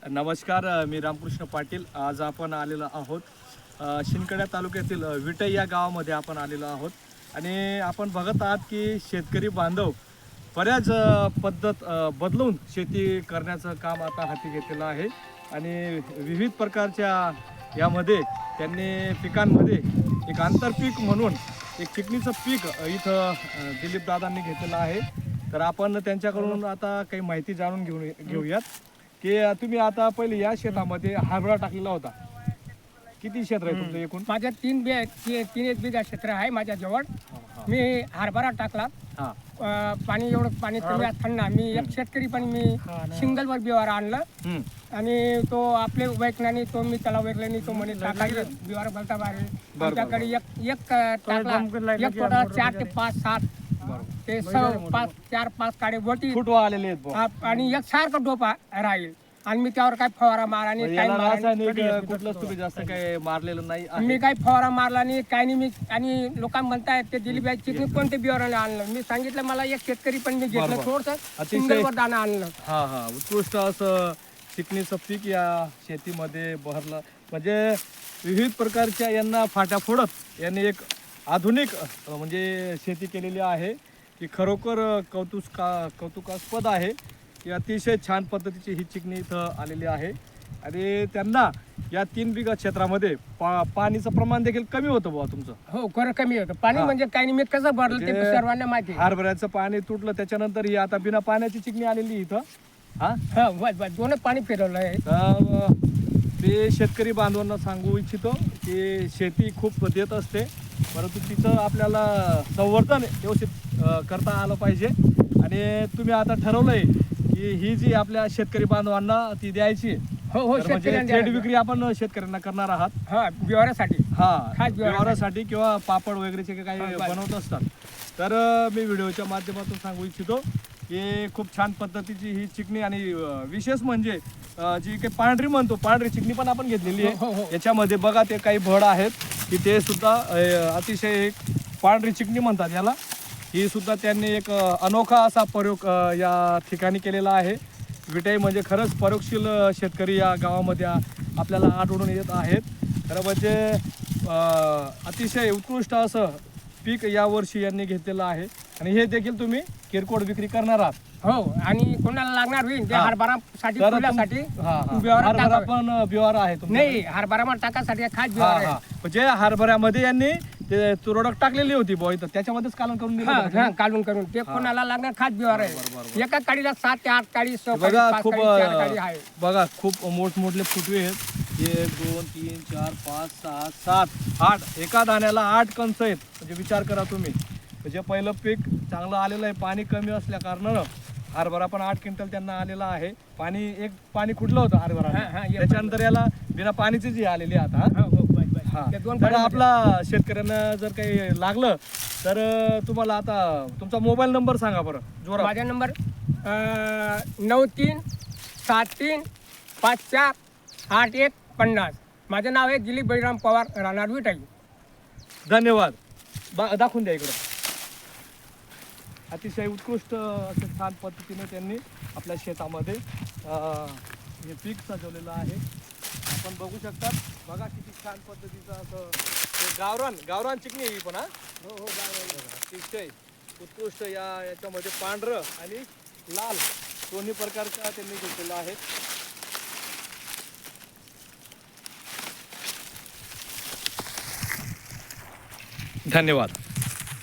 नमस्कार, मी रामकृष्ण पाटील. आज आपण आलेलो आहोत शिंदखेडा तालुक्यातील विटई या गावामध्ये आपण आलेलो आहोत आणि आपण बघत आहात की शेतकरी बांधव बऱ्याच पद्धत बदलून शेती करण्याचं काम आता हाती घेतलेलं आहे आणि विविध प्रकारच्या यामध्ये त्यांनी पिकांमध्ये एक आंतरपीक म्हणून एक चिकणीचं पीक इथं दिलीप दादांनी घेतलेलं आहे. तर आपण त्यांच्याकडून आता काही माहिती जाणून घेऊयात की तुम्ही आता पहिले या शेतामध्ये हरभरा टाकलेला होता. किती क्षेत्र आहे तुमचं एकूण? माझ्या 3 बिघा क्षेत्र आहे माझ्याजवळ. मी हरभरा टाकला. पाणी एवढं पाणी कमी असताना मी एक शेतकरी पण मी सिंगलवर बिवार आणलं आणि तो आपले वैज्ञानिक तो मी त्याला वैज्ञानी तो म्हणे टाकायला बिवार बोलता बारे आमच्याकडे एक टाकला एक टोटल 4 ते 5 7 ते 4-5 काडे बोटी फुटवा आलेले आहेत आणि एक सारखं डोपा राहील आणि मी त्यावर काय फवारा मारा आणि काय कुठलंच तुम्ही जास्त काही मारलेलं नाही. मी काही फवारा मारला नाही काय नाही. मी आणि लोक म्हणतायत ते दिलीपबाई चिकणी कोणते बिवाराने आणलं. मी सांगितलं मला एक शेतकरी पण मी घेतलं थोडंसं सिंगलवर दाणा आणलं. हा उत्कृष्ट असं चिकणीचं पीक या शेतीमध्ये बहरलं. म्हणजे विविध प्रकारच्या यांना फाट्या फोडत यांनी एक आधुनिक म्हणजे शेती केलेली आहे की खरोखर कौतुकास्पद आहे की अतिशय छान पद्धतीची ही चिकणी इथं आलेली आहे. आणि त्यांना या 3 बिघा क्षेत्रामध्ये पाणीचं प्रमाण देखील कमी होतं बुवा तुमचं. हो खरं कमी होतं पाणी. म्हणजे काही नाही मी कसं भरलं ते सर्वांना माहिती. हरभऱ्याचं पाणी तुटलं त्याच्यानंतर ही आता बिना पाण्याची चिकणी आलेली इथं. दोन पाणी फिरवलं आहे. ते शेतकरी बांधवांना सांगू इच्छितो की शेती खूप देत असते परंतु तिचं आपल्याला संवर्धन व्यवस्थित करता आलं पाहिजे. आणि तुम्ही आता ठरवलंय की ही जी आपल्या शेतकरी बांधवांना ती द्यायची. हो थेट विक्री आपण शेतकऱ्यांना करणार आहात. बिवारासाठी बिवारासाठी किंवा पापड वगैरेचे काही बनवत असतात. तर मी व्हिडिओच्या माध्यमातून सांगू इच्छितो की खूप छान पद्धतीची ही चिकणी आणि विशेष म्हणजे जी काही पांढरी म्हणतो पांढरी चिकणी पण आपण घेतलेली आहे. याच्यामध्ये बघा ते काही भड आहेत की ते सुद्धा अतिशय एक पांढरी चिकणी म्हणतात याला. ही सुद्धा त्यांनी एक अनोखा असा प्रयोग या ठिकाणी केलेला आहे. विटई म्हणजे खरंच परोक्षशील शेतकरी या गावामध्ये आपल्याला आढळून येत आहेत. खरं म्हणजे अतिशय उत्कृष्ट असं पीक यावर्षी यांनी घेतलेलं आहे आणि हे देखील तुम्ही किरकोळ विक्री करणार आहात. हो आणि कोणाला लागणार होईल ते हरभरासाठी हरभरा पण बिवार आहे नाही. हरभरा टाकासाठी खास बिवार आहे. म्हणजे हरभऱ्यामध्ये यांनी ते तुरडक टाकलेली होती बुवा इथं त्याच्यामध्येच कालून करून दिलं. काढून करून ते कोणाला लागणार खास बिवार आहे. एका काडीला 7 ते 8 काडी बघा. खूप बघा खूप मोठमोठले फुटवे आहेत. 1 2 3 4 5 6 7 8 एका दाण्याला 8 कंच आहेत. म्हणजे विचार करा तुम्ही. म्हणजे पहिलं पीक चांगलं आलेलं आहे. पाणी कमी असल्या कारणानं हरभरा पण 8 क्विंटल त्यांना आलेला आहे. पाणी खुडलं होतं हरभरा. त्याच्यानंतर याला बिना पाणीची जी आलेली आता. तर आपला शेतकऱ्यांना जर काही लागलं तर तुम्हाला आता तुमचा मोबाईल नंबर सांगा बरं जोरा. माझा नंबर 9374548150. माझं नाव आहे दिलीप बळीराम पवार, राहणार विटाई. धन्यवाद. दाखवून द्या इकडं. अतिशय उत्कृष्ट असं छान पद्धतीने त्यांनी आपल्या शेतामध्ये हे पीक सजवलेलं आहे. आपण बघू शकतात. बघा किती छान पद्धतीचं असं गावरान चिकणी ही पण. हो अतिशय उत्कृष्ट याच्यामध्ये पांढरं आणि लाल दोन्ही प्रकारच्या त्यांनी घेतलेलं आहे. धन्यवाद.